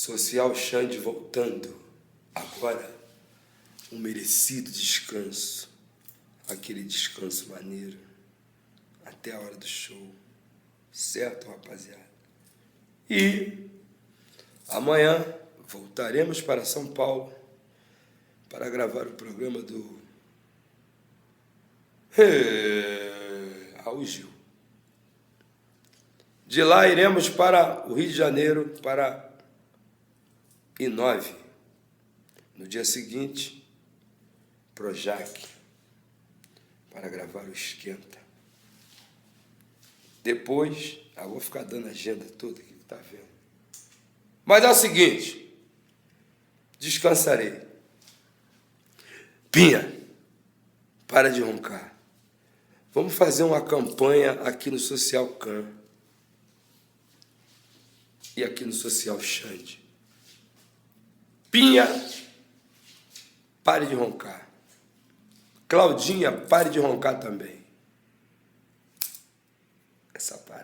Social Xande voltando. Agora, um merecido descanso. Aquele descanso maneiro. Até a hora do show. Certo, rapaziada? E amanhã voltaremos para São Paulo para gravar o programa do Raul Gil. De lá iremos para o Rio de Janeiro, para I9. No dia seguinte, Projac, para gravar o Esquenta. Depois, eu vou ficar dando a agenda toda aqui que tá vendo. Mas é o seguinte, descansarei. Pinha, para de roncar. Vamos fazer uma campanha aqui no Social Can e aqui no Social Xande. Pinha, pare de roncar. Claudinha, pare de roncar também. Essa parte.